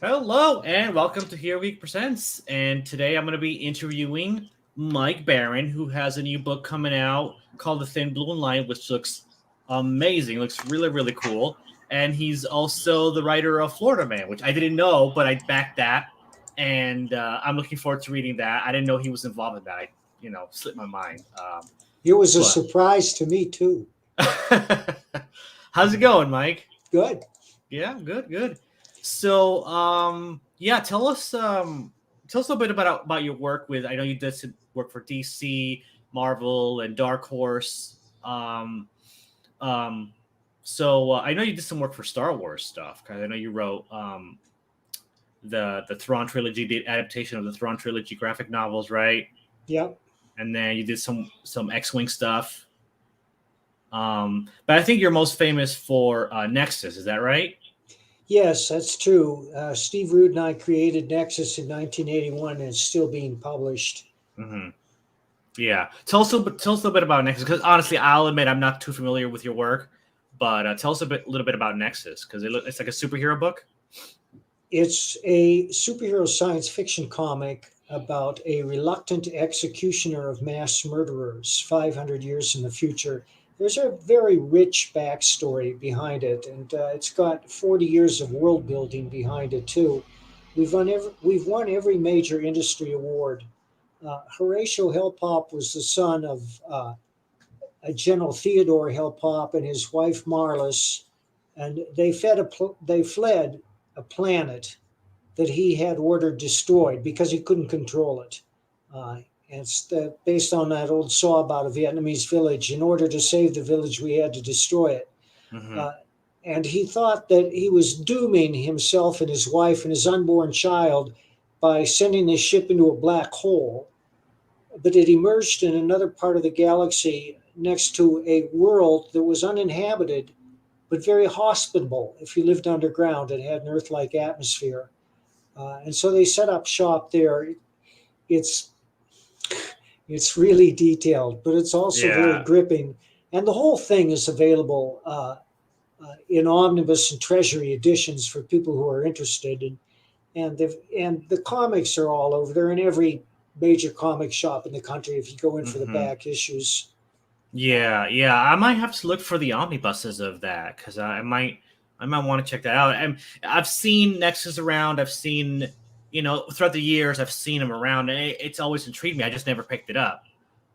Hello and welcome to HEROGEEK Presents. And today I'm going to be interviewing Mike Barron, who has a new book coming out called The Thin Blue Line, which looks amazing. Looks really, really cool. And he's also the writer of Florida Man, which I didn't know, but I backed that. And I'm looking forward to reading that. I didn't know he was involved in that. Slipped my mind. It was a But surprise to me too. how's it going, Mike? Good. Yeah, good, good. So, yeah, tell us a little bit about your work with. I know you did some work for DC, Marvel, and Dark Horse. Um, I know you did some work for Star Wars stuff. Because I know you wrote the Thrawn trilogy, the adaptation of the Thrawn trilogy graphic novels, right? Yep. And then you did some X-wing stuff. But I think you're most famous for Nexus. Is that right? Yes, that's true. Steve Rude and I created Nexus in 1981 and it's still being published. Mm-hmm. Yeah. Tell us a little bit about Nexus, because honestly, I'll admit I'm not too familiar with your work, but tell us little bit about Nexus, because it's like a superhero book. It's a superhero science fiction comic about a reluctant executioner of mass murderers 500 years in the future. There's a very rich backstory behind it, and it's got 40 years of world building behind it, too. We've won every major industry award. Horatio Hellpop was the son of General Theodore Hellpop and his wife Marlis, and they fled a planet that he had ordered destroyed because he couldn't control it. Uh, based on that old saw about a Vietnamese village. In order to save the village, we had to destroy it. Mm-hmm. Uh, and he thought that he was dooming himself and his wife and his unborn child by sending the ship into a black hole. But it emerged in another part of the galaxy next to a world that was uninhabited but very hospitable if you lived underground and had an Earth like atmosphere. And so they set up shop there. It's it's really detailed, but it's also very Yeah. gripping. And the whole thing is available in omnibus and treasury editions for people who are interested. And the comics are all over. They're in every major comic shop in the country if you go in for the Mm-hmm. back issues. Yeah. I might have to look for the omnibuses of that, because I might want to check that out. I've seen Nexus around. I've seen, throughout the years, I've seen them around, and it's always intrigued me. I just never picked it up.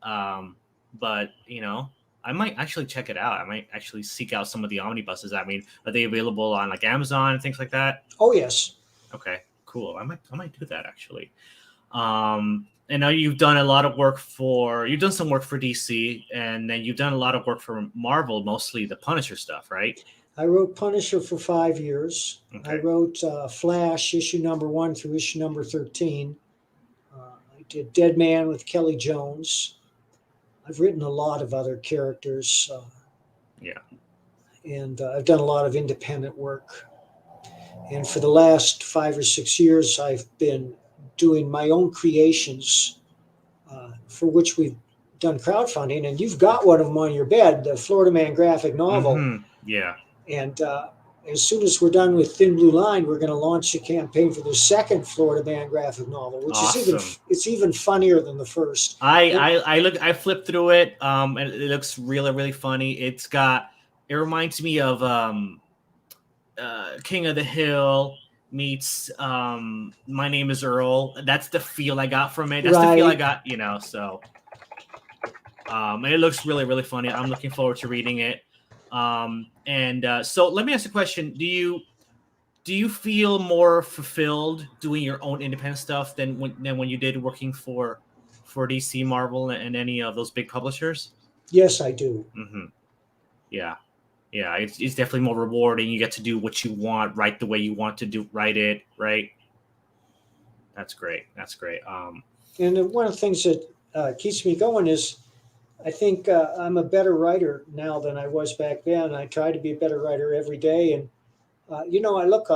But I might actually check it out. I might actually seek out some of the omnibuses. I mean, are they available on like Amazon and things like that? Oh, yes. Okay, cool. I might do that actually. And now you've done a lot of work you've done some work for DC, and then you've done a lot of work for Marvel, mostly the Punisher stuff, right? I wrote Punisher for 5 years. I Okay. wrote Flash issue number 1 through issue number 13. I did Dead Man with Kelly Jones. I've written a lot of other characters, Yeah. and I've done a lot of independent work. And for the last 5 or 6 years, I've been doing my own creations, for which we've done crowdfunding. And you've got one of them on your bed, the Florida Man graphic novel. Mm-hmm. Yeah. And as soon as we're done with Thin Blue Line, we're going to launch a campaign for the second Florida Man graphic novel, which is Awesome. even funnier than the first. I And I flipped through it. And it looks really really funny. It reminds me of King of the Hill meets My Name is Earl. That's the feel I got from it. That's the feel I right, got. And it looks really really funny. I'm looking forward to reading it. And so let me ask you a question. Do you feel more fulfilled doing your own independent stuff than when you did working for DC, Marvel, and any of those big publishers? yes, I do. Hmm. Yeah, yeah. It's definitely more rewarding. You get to do what you want, write the way you want to write it. Right. That's great. That's great. And one of the things that keeps me going is I think I'm a better writer now than I was back then. I try to be a better writer every day. And, I look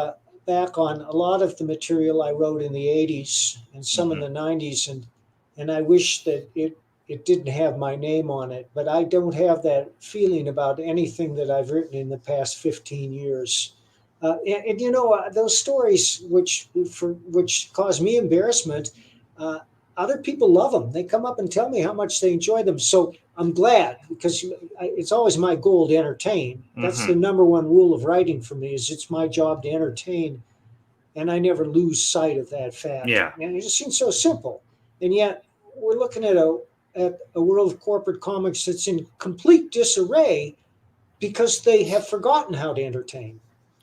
back on a lot of the material I wrote in the 80s and some in Hmm. the 90s, and I wish that it didn't have my name on it. But I don't have that feeling about anything that I've written in the past 15 years. Those stories which cause me embarrassment, uh, other people love them. They come up and tell me how much they enjoy them. So I'm glad, because it's always my goal to entertain. That's the Hmm. number one rule of writing for me, is it's my job to entertain, and I never lose sight of that fact. Yeah. And it just seems so simple, and yet we're looking at a world of corporate comics that's in complete disarray because they have forgotten how to entertain.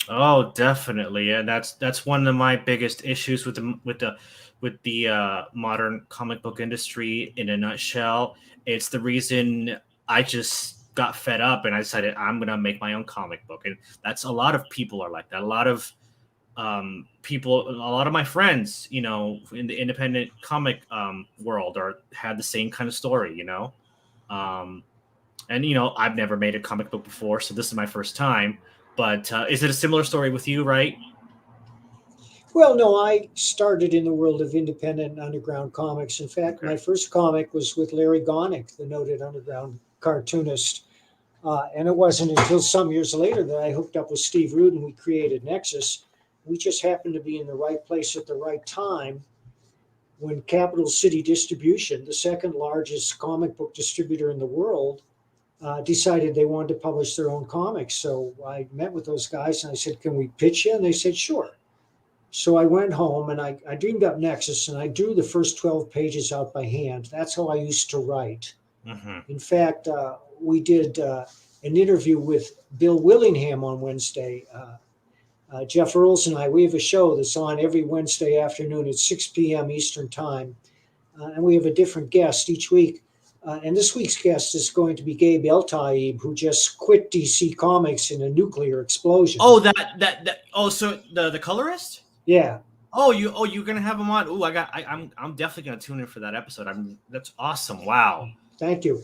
Oh, definitely. And that's one of my biggest issues with the modern comic book industry in a nutshell. It's the reason I just got fed up and I decided I'm gonna make my own comic book. And that's a lot of people are like that. A lot of people, a lot of my friends, in the independent comic world are had the same kind of story. Um, and I've never made a comic book before, so this is my first time. But is it a similar story with you, right? Well, no, I started in the world of independent and underground comics. In fact, Okay. my first comic was with Larry Gonick, the noted underground cartoonist. And it wasn't until some years later that I hooked up with Steve Rudin. We created Nexus. We just happened to be in the right place at the right time when Capital City Distribution, the second largest comic book distributor in the world, decided they wanted to publish their own comics. So I met with those guys and I said, "Can we pitch you?" And they said, "Sure." So I went home and I dreamed up Nexus, and I drew the first 12 pages out by hand. That's how I used to write. Hmm. In fact, we did an interview with Bill Willingham on Wednesday. Jeff Earls and I, we have a show that's on every Wednesday afternoon at 6 p.m. Eastern Time. And we have a different guest each week. And this week's guest is going to be Gabe El-Taib, who just quit DC Comics in a nuclear explosion. Oh, that. Oh, so the colorist. Yeah, Oh, you're gonna have him on. Oh, I'm definitely gonna tune in for that episode. That's awesome. Wow. thank you.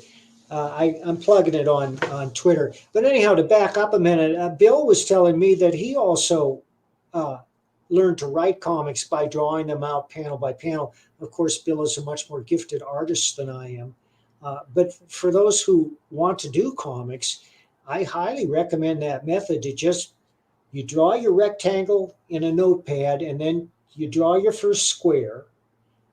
I'm plugging it on Twitter. But anyhow, to back up a minute, Bill was telling me that he also uh, learned to write comics by drawing them out panel by panel. Of course, Bill is a much more gifted artist than I am. But for those who want to do comics, I highly recommend that method. To just you draw your rectangle in a notepad, and then you draw your first square,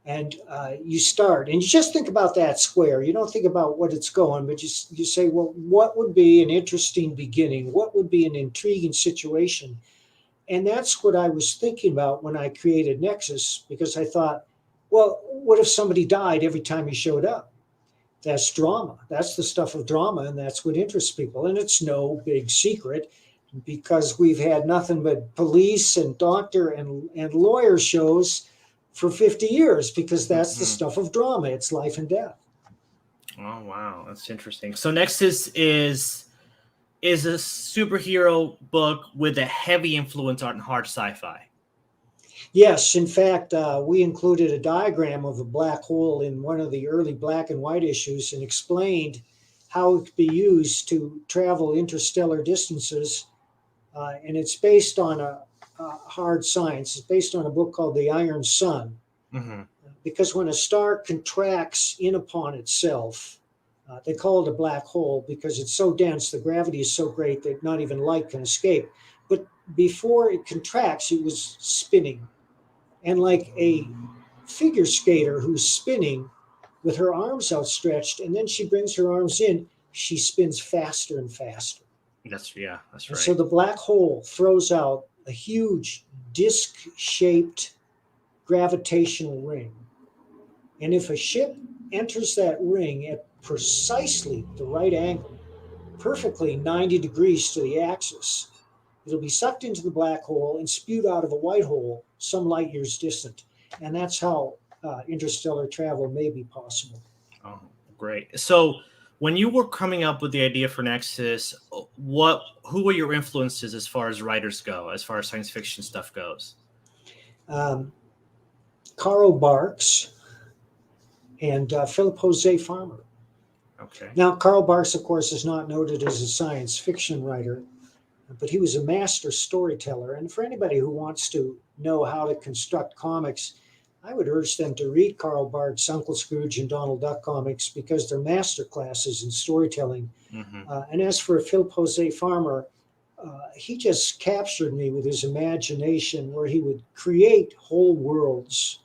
and you start, and you just think about that square. You don't think about what it's going, but you say, well, what would be an interesting beginning? What would be an intriguing situation? And that's what I was thinking about when I created Nexus, because I thought, well, what if somebody died every time he showed up? That's drama. That's the stuff of drama, and that's what interests people. And it's no big secret, because we've had nothing but police and doctor and lawyer shows for 50 years, because that's the Hmm. stuff of drama. It's life and death. Oh, wow, that's interesting. So Nexus is a superhero book with a heavy influence on hard sci-fi. Yes, in fact, we included a diagram of a black hole in one of the early black and white issues and explained how it could be used to travel interstellar distances. And it's based on a hard science. It's based on a book called The Iron Sun. Hmm. Because when a star contracts in upon itself, they call it a black hole because it's so dense, the gravity is so great that not even light can escape. But before it contracts, it was spinning. And like a figure skater who's spinning with her arms outstretched, and then she brings her arms in, she spins faster and faster. That's And so right. the black hole throws out a huge disc shaped gravitational ring. And if a ship enters that ring at precisely the right angle, perfectly 90 degrees to the axis, it'll be sucked into the black hole and spewed out of a white hole some light years distant. And that's how interstellar travel may be possible. Oh, great. So when you were coming up with the idea for Nexus, who were your influences as far as writers go, as far as science fiction stuff goes? Um, Carl Barks and Philip Jose Farmer. Okay. Now, Carl Barks, of course, is not noted as a science fiction writer, but he was a master storyteller. And for anybody who wants to know how to construct comics, I would urge them to read Carl Barks' Uncle Scrooge and Donald Duck comics, because they're master classes in storytelling. Hmm. And as for Philip Jose Farmer, he just captured me with his imagination, where he would create whole worlds.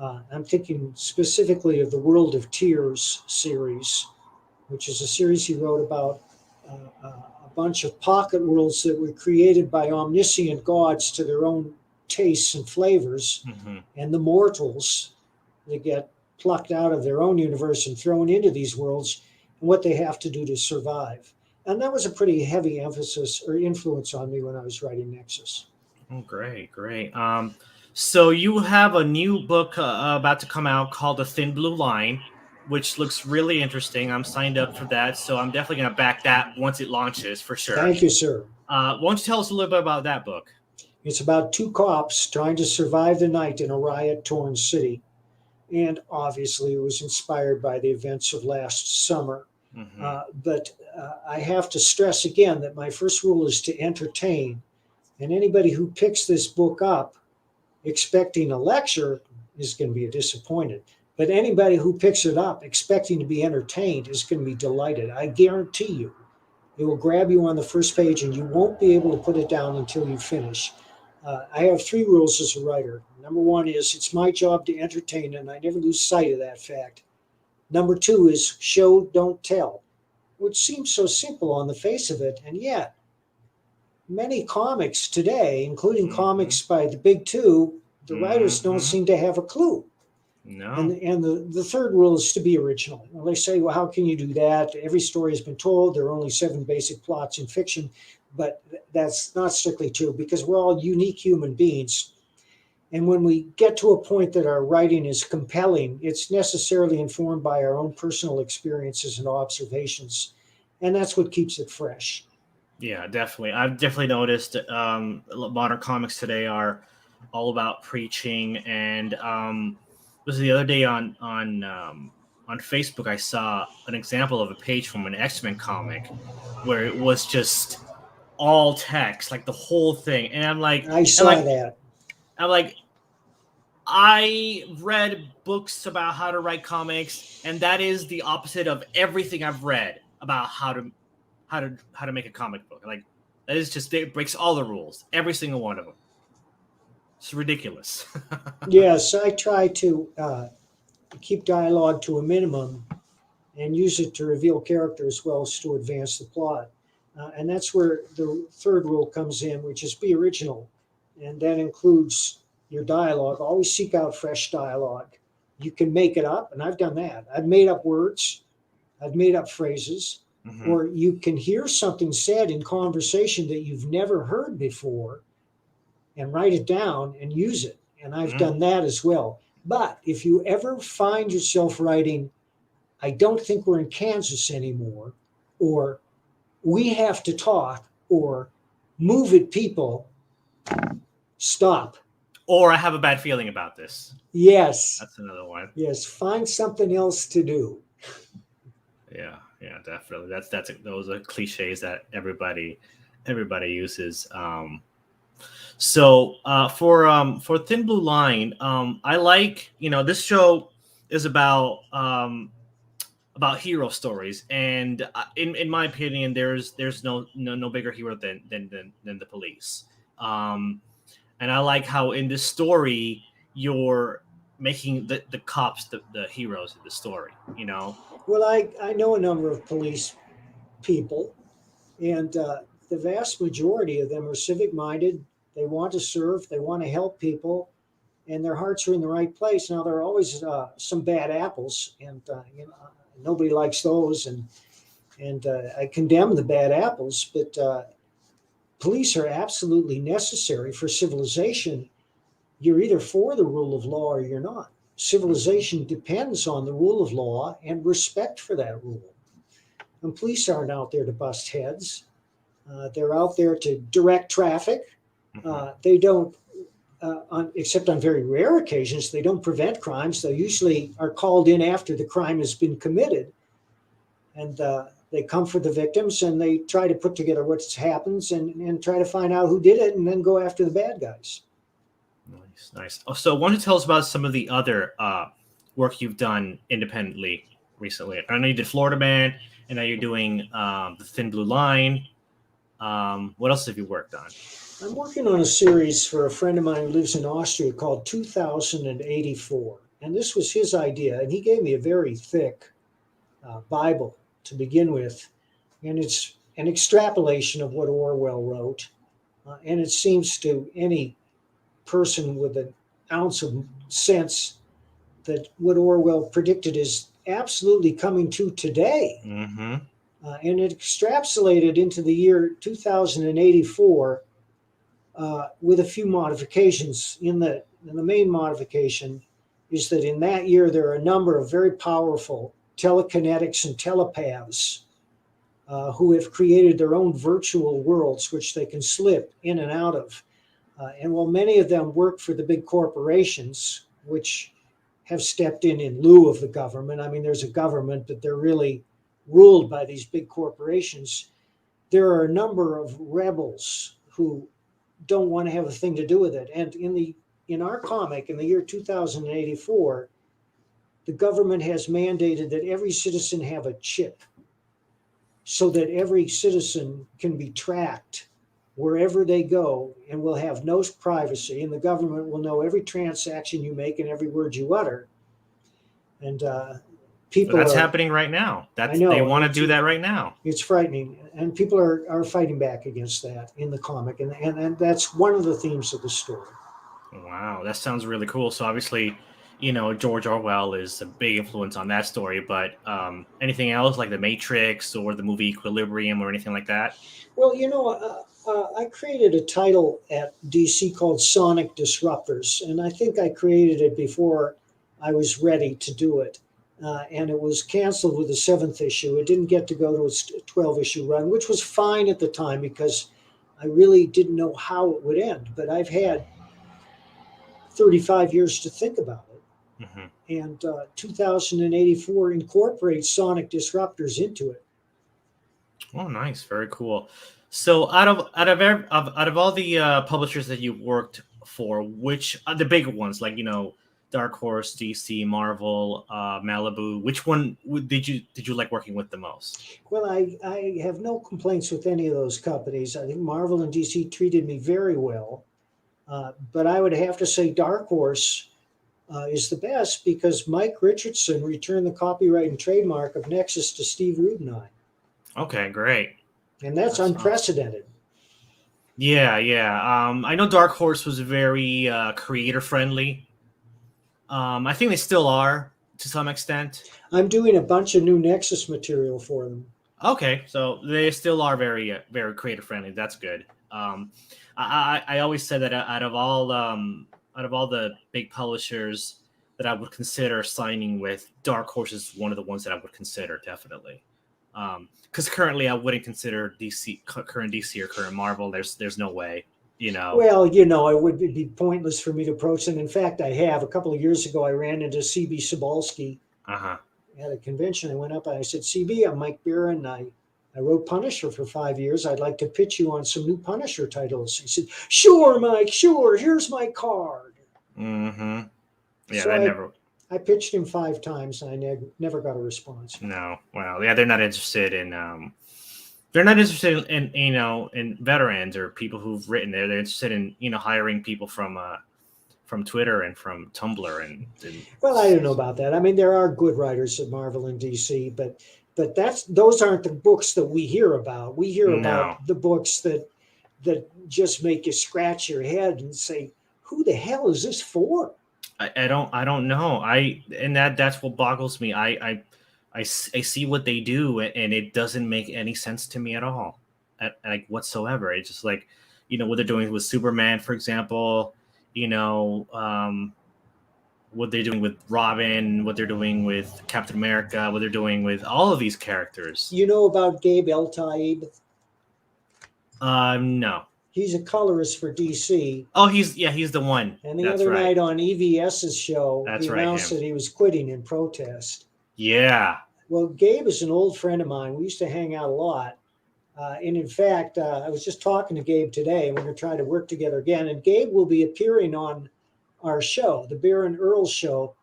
I'm thinking specifically of the World of Tears series, which is a series he wrote about a bunch of pocket worlds that were created by omniscient gods to their own tastes and flavors, Hmm. and the mortals that get plucked out of their own universe and thrown into these worlds, and what they have to do to survive. And that was a pretty heavy emphasis or influence on me when I was writing Nexus. Oh, great, great. So you have a new book about to come out called The Thin Blue Line, which looks really interesting. I'm signed up for that, so I'm definitely going to back that once it launches for sure. Thank you, sir. Why don't you tell us a little bit about that book? It's about two cops trying to survive the night in a riot torn city. And obviously, it was inspired by the events of last summer. Hmm. But I have to stress again that my first rule is to entertain. And anybody who picks this book up expecting a lecture is going to be disappointed. But anybody who picks it up expecting to be entertained is going to be delighted. I guarantee you. It will grab you on the first page and you won't be able to put it down until you finish. I have three rules as a writer. Number one is it's my job to entertain, and I never lose sight of that fact. Number two is show, don't tell, which seems so simple on the face of it, and yet many comics today, including Hmm. comics by the big two, the writers don't Hmm. seem to have a clue. And No. the third rule is to be original. Well, they say, well, how can you do that? Every story has been told. There are only seven basic plots in fiction, but that's not strictly true because we're all unique human beings. And when we get to a point that our writing is compelling, it's necessarily informed by our own personal experiences and observations. And that's what keeps it fresh. Yeah, definitely. I've definitely noticed modern comics today are all about preaching. And was the other day on Facebook, I saw an example of a page from an X-Men comic where it was just all text, like the whole thing. And I saw that. I'm like, I read books about how to write comics, and that is the opposite of everything I've read about how to make a comic book. Like that is just it breaks all the rules, every single one of them. It's ridiculous. Yes, I try to keep dialogue to a minimum and use it to reveal character as well as to advance the plot. And that's where the third rule comes in, which is be original. And that includes your dialogue. Always seek out fresh dialogue. You can make it up, and I've done that. I've made up words, I've made up phrases, Hmm. or you can hear something said in conversation that you've never heard before and write it down and use it. And I've Hmm. done that as well. But if you ever find yourself writing, I don't think we're in Kansas anymore, or we have to talk, or move it, people, stop. Or I have a bad feeling about this. Yes, That's another one. yes, find something else to do. Yeah, yeah, definitely. Those are cliches that everybody uses. For Thin Blue Line, I like this show is about hero stories, and in my opinion, there's no bigger hero than the police. Um, and I like how in this story you're making the cops the heroes of the story. Well, I know a number of police people, and the vast majority of them are civic minded. They want to serve, they want to help people, and their hearts are in the right place. Now, there are always some bad apples, and nobody likes those, and I condemn the bad apples, but police are absolutely necessary for civilization. You're either for the rule of law or you're not. Mhm. Civilization depends on the rule of law and respect for that rule. And police aren't out there to bust heads. They're out there to direct traffic. Mhm. They don't, except on very rare occasions, they don't prevent crimes. They usually are called in after the crime has been committed, and they come for the victims and they try to put together what happens and try to find out who did it and then go after the bad guys. Nice, nice. Oh, so, why don't you tell us about some of the other work you've done independently recently? I know you did Florida Man, and now you're doing the Thin Blue Line. What else have you worked on? I'm working on a series for a friend of mine who lives in Austria called 2084. And this was his idea. And he gave me a very thick Bible to begin with. And it's an extrapolation of what Orwell wrote. And it seems to any person with an ounce of sense that what Orwell predicted is absolutely coming to today. Mm-hmm. And it extrapolated into the year 2084 with a few modifications. In the main modification is that in that year there are a number of very powerful telekinetics and telepaths who have created their own virtual worlds, which they can slip in and out of. And while many of them work for the big corporations, which have stepped in lieu of the government, I mean, there's a government, but they're really ruled by these big corporations. There are a number of rebels who don't want to have a thing to do with it. And in our comic, in the year 2084, the government has mandated that every citizen have a chip so that every citizen can be tracked wherever they go and will have no privacy, and the government will know every transaction you make and every word you utter. And people that's happening right now. I know, They want to do that right now. It's frightening, and people are fighting back against that in the comic, and that's one of the themes of the story. Wow, that sounds really cool. So obviously, George Orwell is a big influence on that story, but anything else like The Matrix or the movie Equilibrium or anything like that? Well, I created a title at DC called Sonic Disruptors, and I think I created it before I was ready to do it. And it was canceled with the 7th issue. It didn't get to go to its 12-issue run, which was fine at the time because I really didn't know how it would end. But I've had 35 years to think about it. Mm-hmm. And 2084 incorporates Sonic Disruptors into it. Oh, nice, very cool. So, out of all the publishers that you worked for, which are the big ones, like Dark Horse, DC, Marvel, Malibu, which one did you like working with the most? Well, I have no complaints with any of those companies. I think Marvel and DC treated me very well, but I would have to say Dark Horse is the best because Mike Richardson returned the copyright and trademark of Nexus to Steve Rudnine. Okay, great. And that's unprecedented. Yeah. I know Dark Horse was very creator friendly. I think they still are to some extent. I'm doing a bunch of new Nexus material for them. Okay, so they still are very very creator friendly. That's good. I always said that out of all the big publishers that I would consider signing with, Dark Horse is one of the ones that I would consider definitely. Because currently I wouldn't consider current DC or current Marvel. There's no way, Well, it would be pointless for me to approach them. In fact, I have. A couple of years ago, I ran into CB Cebulski at a convention. I went up and I said, CB, I'm Mike Barron. I wrote Punisher for 5 years. I'd like to pitch you on some new Punisher titles. He said, sure, Mike, sure. Here's my card. Mm-hmm. Yeah, so I pitched him 5 times and I never got a response. No. Well, yeah, they're not interested in in veterans or people who've written there. They're interested in hiring people from Twitter and from Tumblr and well, I don't know about that. I mean, there are good writers at Marvel and DC, but those aren't the books that we hear about. We hear about the books that just make you scratch your head and say, who the hell is this for? I don't know. That's what boggles me. I see what they do and it doesn't make any sense to me at all, like whatsoever. It's just like, what they're doing with Superman, for example, what they're doing with Robin, what they're doing with Captain America, what they're doing with all of these characters. You know about Gabe El-Taib? No. He's a colorist for DC. Oh, he's the one. And the other night on EVS's show, he announced that he was quitting in protest. Yeah. Well, Gabe is an old friend of mine. We used to hang out a lot. And in fact, I was just talking to Gabe today. We're going to try to work together again. And Gabe will be appearing on our show, the Baron Earl show,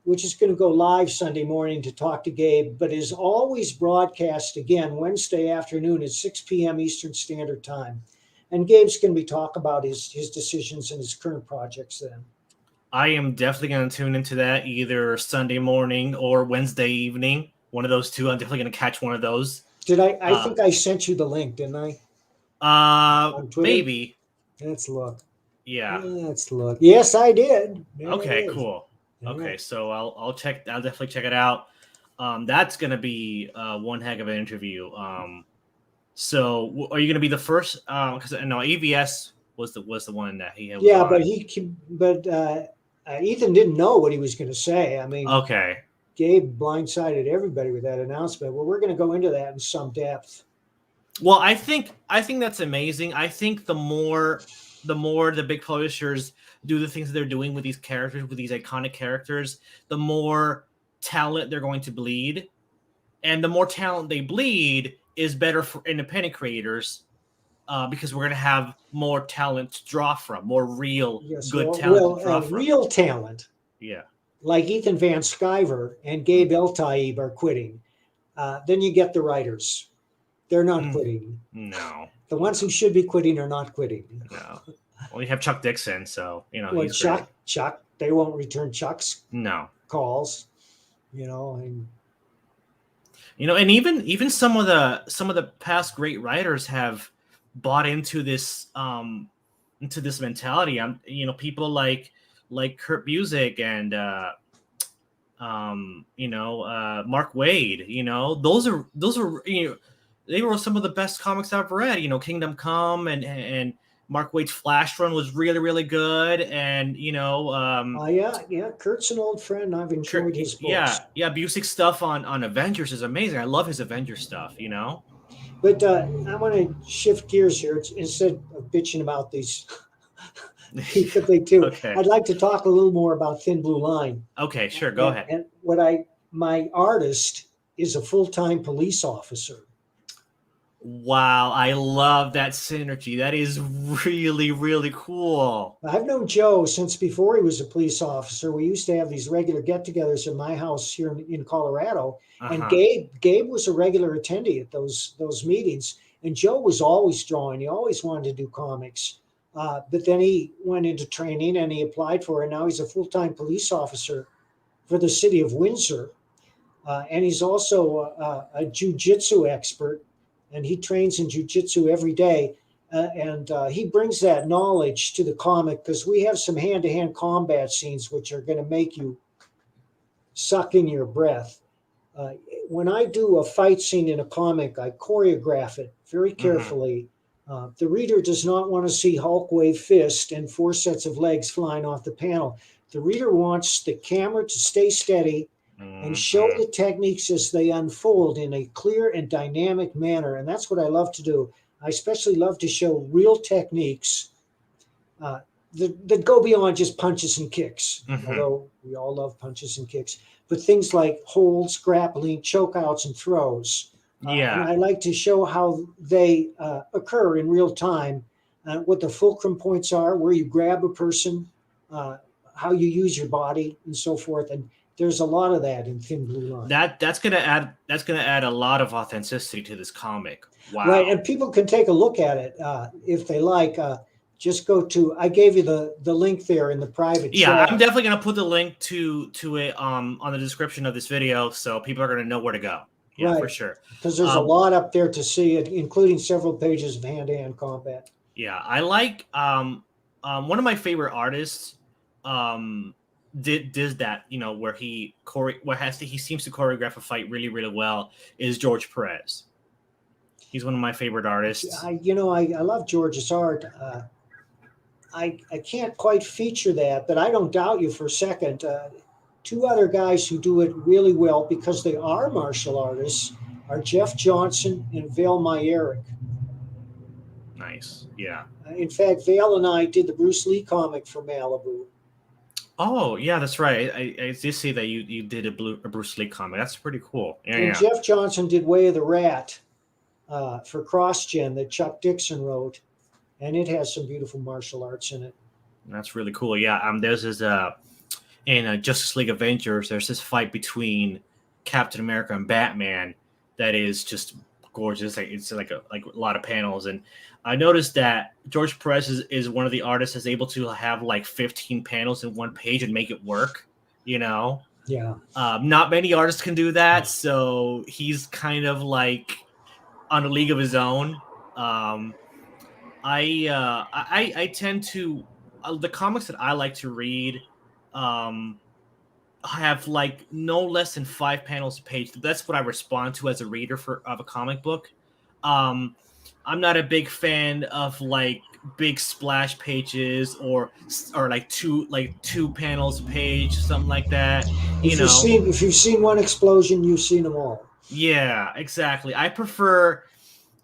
which is going to go live Sunday morning to talk to Gabe, but is always broadcast again Wednesday afternoon at 6 p.m. Eastern Standard Time. And Gabe's going to be talking about his decisions and his current projects then. I am definitely going to tune into that either Sunday morning or Wednesday evening. One of those two. I'm definitely going to catch one of those. Did I think I sent you the link, didn't I? On Twitter? Maybe. Let's look. Yeah. Let's look. Yes, I did. There okay, cool. All okay, right. so I'll definitely check it out. That's going to be one heck of an interview. So are you going to be the first? Because no, AVS was the one that he had. Yeah, but Ethan didn't know what he was going to say. I mean, okay. Gabe blindsided everybody with that announcement. Well, we're going to go into that in some depth. Well, I think that's amazing. I think the more the big publishers do the things that they're doing with these characters, with these iconic characters, the more talent they're going to bleed, and the more talent they bleed is better for independent creators. Because we're going to have more talent to draw from, more real talent to draw from. Real talent. Yeah. Like Ethan Van Sciver and Gabe Eltaib are quitting. Then you get the writers. They're not quitting. No. The ones who should be quitting are not quitting. No. Well, you have Chuck Dixon, so, well, he's Chuck, they won't return Chuck's calls, and and even some of the past great writers have bought into this mentality. People like Kurt Busiek and Mark Waid. Those are they were some of the best comics I've read. Kingdom Come and Mark Waid's Flash run was really, really good. And Kurt's an old friend. I've enjoyed his books. Yeah, Busiek's stuff on Avengers is amazing. I love his Avengers stuff. But I want to shift gears here. Instead of bitching about these big two, okay. I'd like to talk a little more about Thin Blue Line. Okay, sure, go ahead. And my artist is a full-time police officer. Wow, I love that synergy. That is really, really cool. I've known Joe since before he was a police officer. We used to have these regular get-togethers in my house here in Colorado. And Gabe was a regular attendee at those meetings. And Joe was always drawing. He always wanted to do comics. But then he went into training and he applied for it. And now he's a full-time police officer for the city of Windsor. And he's also a jiu-jitsu expert. And he trains in jiu-jitsu every day. And he brings that knowledge to the comic because we have some hand-to-hand combat scenes which are going to make you suck in your breath. When I do a fight scene in a comic, I choreograph it very carefully. The reader does not want to see Hulk wave fist and 4 sets of legs flying off the panel. The reader wants the camera to stay steady and show the techniques as they unfold in a clear and dynamic manner. And that's what I love to do. I especially love to show real techniques that go beyond just punches and kicks, although we all love punches and kicks, but things like holds, grappling, chokeouts, and throws. And I like to show how they occur in real time, what the fulcrum points are, where you grab a person, how you use your body, and so forth. And there's a lot of that in Thin Blue Line. That's gonna add a lot of authenticity to this comic. Wow. Right, and people can take a look at it if they like. Just go to. I gave you the link there in the private chat. Yeah, I'm definitely gonna put the link to it on the description of this video, so people are gonna know where to go. Yeah, for sure. Because there's a lot up there to see, including several pages of hand-to-hand combat. Yeah, I like one of my favorite artists. Did that, where he seems to choreograph a fight really, really well is George Perez. He's one of my favorite artists. I love George's art. I can't quite feature that, but I don't doubt you for a second. 2 other guys who do it really well because they are martial artists are Jeff Johnson and Vale Myerick. Nice, yeah. In fact, Vale and I did the Bruce Lee comic for Malibu. Oh, yeah, that's right. I did see that you did a Bruce Lee comic. That's pretty cool. And Jeff Johnson did Way of the Rat for CrossGen that Chuck Dixon wrote, and it has some beautiful martial arts in it. That's really cool. Yeah, there's this in Justice League Avengers, there's this fight between Captain America and Batman that is just gorgeous. It's like a lot of panels, and I noticed that George Perez is one of the artists that's able to have like 15 panels in one page and make it work. Yeah. Not many artists can do that, so he's kind of like on a league of his own. I tend to the comics that I like to read have like no less than 5 panels a page. That's what I respond to as a reader of a comic book. Um, I'm not a big fan of like big splash pages or like two panels a page, something like that. If you've seen one explosion, you've seen them all. Yeah, exactly. I prefer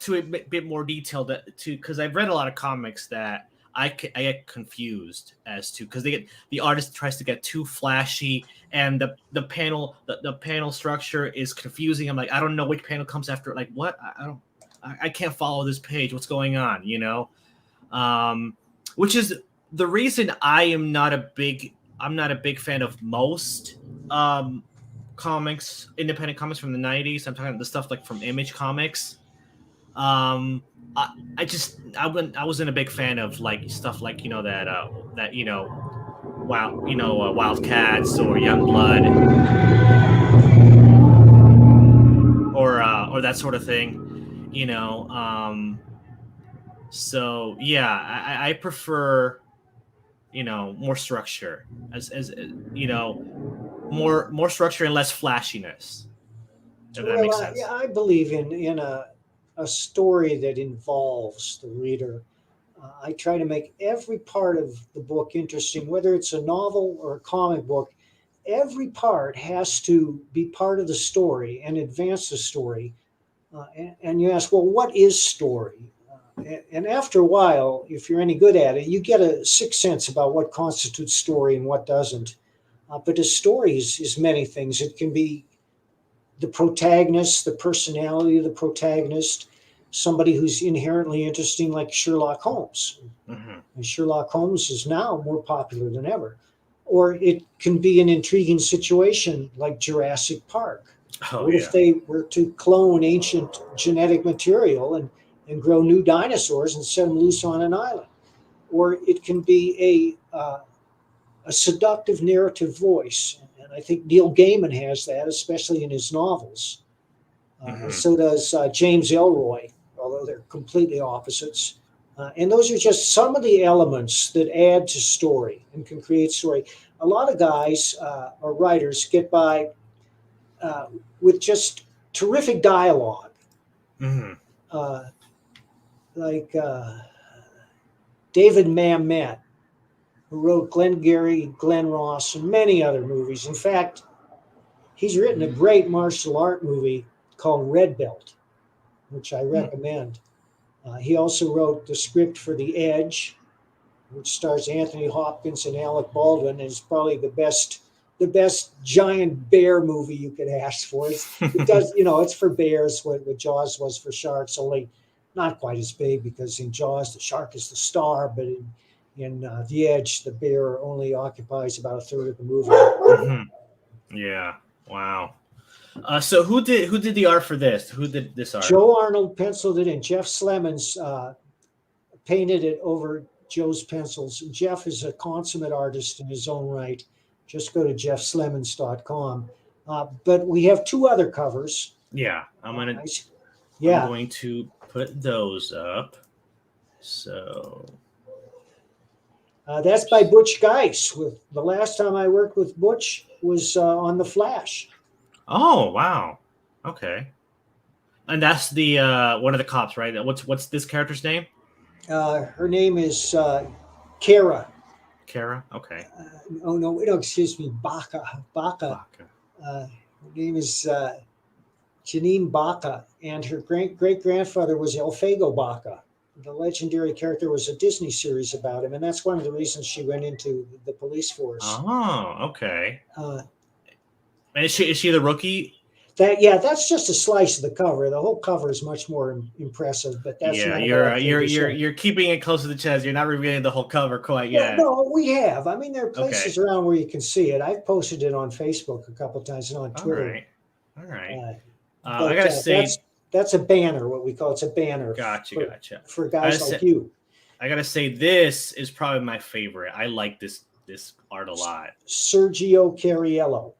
to a bit more detailed because I've read a lot of comics that I get confused as to because the artist tries to get too flashy and the panel structure is confusing. I'm like, I don't know which panel comes after. Like, what? I can't follow this page. What's going on? Which is the reason I'm not a big fan of most independent comics from the 90s. I'm talking the stuff like from Image Comics. I wasn't a big fan of like stuff like Wildcats or Youngblood or that sort of thing, so yeah, I prefer more structure as more structure and less flashiness, if that makes sense. Yeah, I believe in a story that involves the reader. I try to make every part of the book interesting, whether it's a novel or a comic book. Every part has to be part of the story and advance the story. And you ask, well, what is story? And after a while, if you're any good at it, you get a sixth sense about what constitutes story and what doesn't. But a story is many things. It can be the protagonist, the personality of the protagonist, somebody who's inherently interesting, like Sherlock Holmes. Mm-hmm. And Sherlock Holmes is now more popular than ever. Or it can be an intriguing situation like Jurassic Park. What if they were to clone ancient genetic material and grow new dinosaurs and set them loose on an island? Or it can be a seductive narrative voice. And I think Neil Gaiman has that, especially in his novels. And so does James Ellroy, although they're completely opposites. And those are just some of the elements that add to story and can create story. A lot of guys or writers get by with just terrific dialogue. Like David Mamet, who wrote Glengarry, Glen Ross, and many other movies. In fact, he's written a great martial art movie called Red Belt, which I recommend. He also wrote the script for The Edge, which stars Anthony Hopkins and Alec Baldwin, and is probably the best giant bear movie you could ask for. It does, it's for bears what Jaws was for sharks, only not quite as big, because in Jaws the shark is the star, but in The Edge the bear only occupies about a third of the movie. Mm-hmm. Yeah. Wow. So who did the art for this? Who did this art? Joe Arnold penciled it in. Jeff Slemons painted it over Joe's pencils. Jeff is a consummate artist in his own right. Just go to jeffslemons.com. But we have two other covers. Yeah, I'm going to put those up. So that's by Butch Geiss. With the last time I worked with Butch was on The Flash. Oh wow! Okay, and that's the one of the cops, right? What's this character's name? Her name is Kara. Kara. Okay. No, excuse me, Baca. Her name is Janine Baca, and her great grandfather was Elfego Baca. The legendary character was a Disney series about him, and that's one of the reasons she went into the police force. Oh, okay. And is she the rookie? that's just a slice of the cover. The whole cover is much more impressive, but that's Yeah, none of it up for the show. you're keeping it close to the chest. You're not revealing the whole cover quite No, yet. no, we have. I mean, there are Okay. places around where you can see it. I've posted it on Facebook a couple of times and on All Twitter. right. All right. Uh, I but gotta that's say, that's a banner. What we call it's a banner gotcha. for I guys said, like you. I gotta say, this is probably my favorite. I like this art a lot. Sergio Cariello.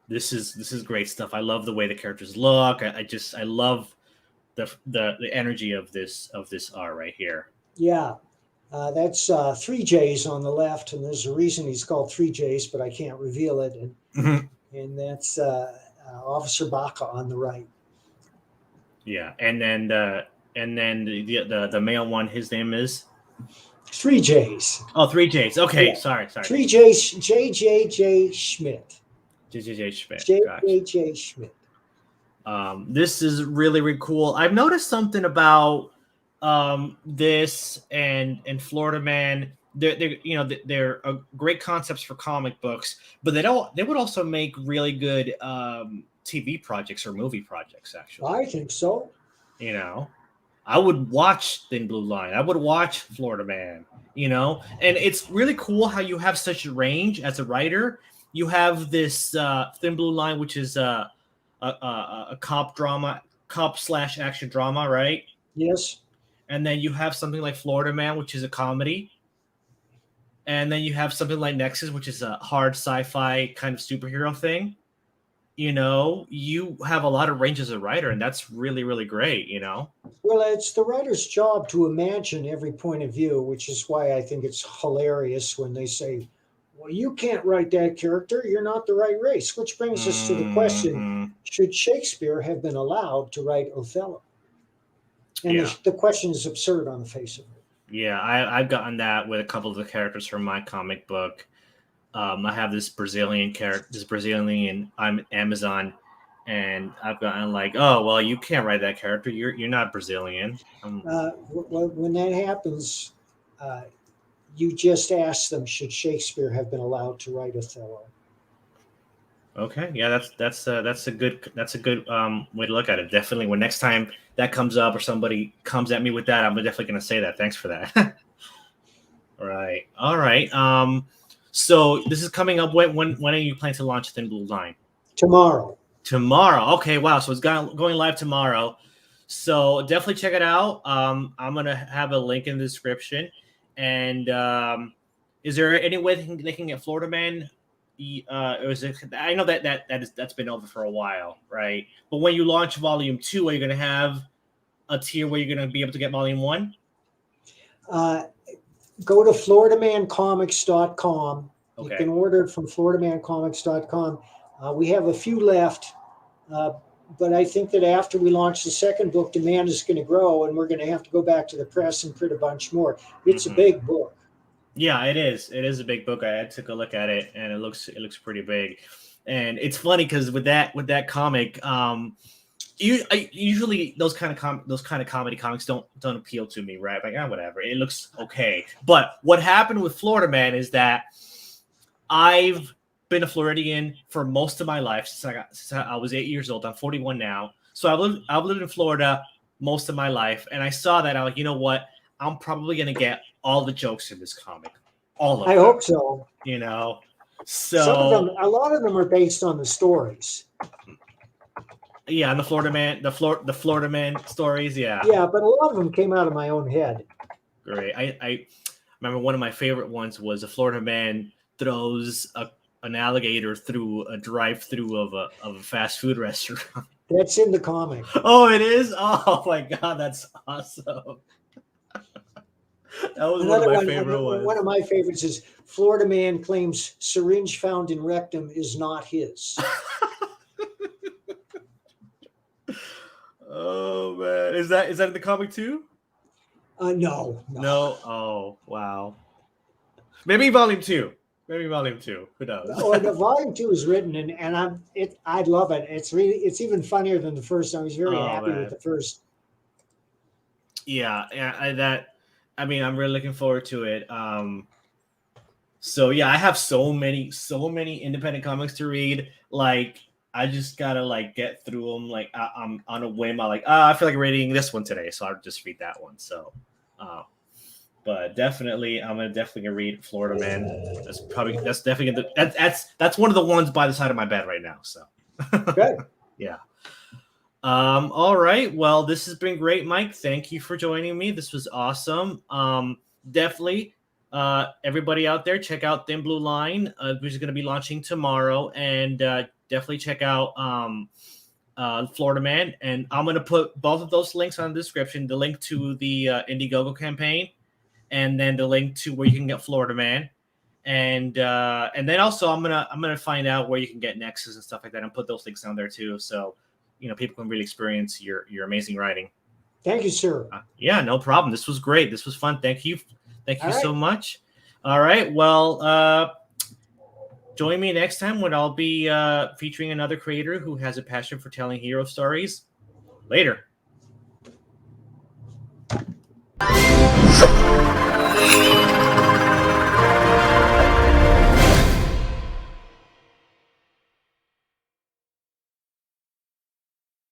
This is great stuff. I love the way the characters look. I love the energy of this art right here. Yeah, that's three J's on the left, and there's a reason he's called three J's, but I can't reveal it. And that's Officer Baca on the right. Yeah, and then the male one, his name is Three J's. three J's. Okay, Yeah. sorry. Three J's. J. Schmidt. J Schmidt. J. Schmidt. This is really, really cool. I've noticed something about this and Florida Man. They're great concepts for comic books, but they would also make really good TV projects or movie projects. Actually, I think so. I would watch Thin Blue Line. I would watch Florida Man. And it's really cool how you have such a range as a writer. You have this Thin Blue Line, which is a cop drama, cop/action drama, right? Yes. And then you have something like Florida Man, which is a comedy. And then you have something like Nexus, which is a hard sci-fi kind of superhero thing. You have a lot of range as a writer, and that's really, really great, Well, it's the writer's job to imagine every point of view, which is why I think it's hilarious when they say, well, you can't write that character. You're not the right race, which brings us to the question, should Shakespeare have been allowed to write Othello? And the question is absurd on the face of it. Yeah, I've gotten that with a couple of the characters from my comic book. I have this Brazilian I'm Amazon, and I've gotten like, oh, well, you can't write that character. You're not Brazilian. When that happens, you just ask them, should Shakespeare have been allowed to write Othello? Okay, yeah, that's a good way to look at it. Definitely, when next time that comes up or somebody comes at me with that, I'm definitely going to say that. Thanks for that. All right. So this is coming up. When are you planning to launch Thin Blue Line? Tomorrow. Okay, wow. So it's going live tomorrow. So definitely check it out. I'm gonna have a link in the description. And is there any way they can get Florida Man? I know that's been over for a while, right? But when you launch Volume 2, are you going to have a tier where you're going to be able to get Volume 1? Go to floridamancomics.com. Okay. You can order it from floridamancomics.com. We have a few left, but I think that after we launch the second book, demand is going to grow, and we're going to have to go back to the press and print a bunch more. It's a big book. Yeah, it is. It is a big book. I took a look at it, and it looks pretty big. And it's funny because with that comic, usually those kind of comedy comics don't appeal to me, right? Like, whatever. It looks okay. But what happened with Florida Man is that I've been a Floridian for most of my life since I was 8 years old. I'm 41 now, so I've lived in Florida most of my life, and I saw that. I'm like, you know what? I'm probably gonna get all the jokes in this comic. All of them. I hope so. So some of them, a lot of them are based on the stories. Yeah, and the Florida Man stories. Yeah. Yeah, but a lot of them came out of my own head. Great. I remember one of my favorite ones was a Florida Man throws an alligator through a drive-through of a fast food restaurant. That's in the comic. Oh, it is? Oh my God, that's awesome. That was one of my favorite ones. One of my favorites is Florida Man claims syringe found in rectum is not his. Oh man, is that in the comic too? No. Oh wow. Maybe volume 2. Who knows? The volume 2 is written, and I love it. It's even funnier than the first. I was very happy with the first. Yeah. I'm really looking forward to it. So yeah, I have so many independent comics to read. Like I just gotta like get through them. Like I'm on a whim. I feel like reading this one today, so I'll just read that one. So, but definitely, I'm definitely gonna read Florida Man. That's definitely that's one of the ones by the side of my bed right now. So, Good. yeah. All right. Well, this has been great, Mike. Thank you for joining me. This was awesome. Definitely, everybody out there, check out Thin Blue Line, which is going to be launching tomorrow, and definitely check out Florida Man. And I'm going to put both of those links on the description. The link to the Indiegogo campaign, and then the link to where you can get Florida Man. And then also I'm gonna find out where you can get Nexus and stuff like that, and put those links down there too. So people can really experience your amazing writing. Thank you, sir. Yeah, no problem. This was great. This was fun. Thank you so much. All right. Well, join me next time when I'll be featuring another creator who has a passion for telling hero stories. Later.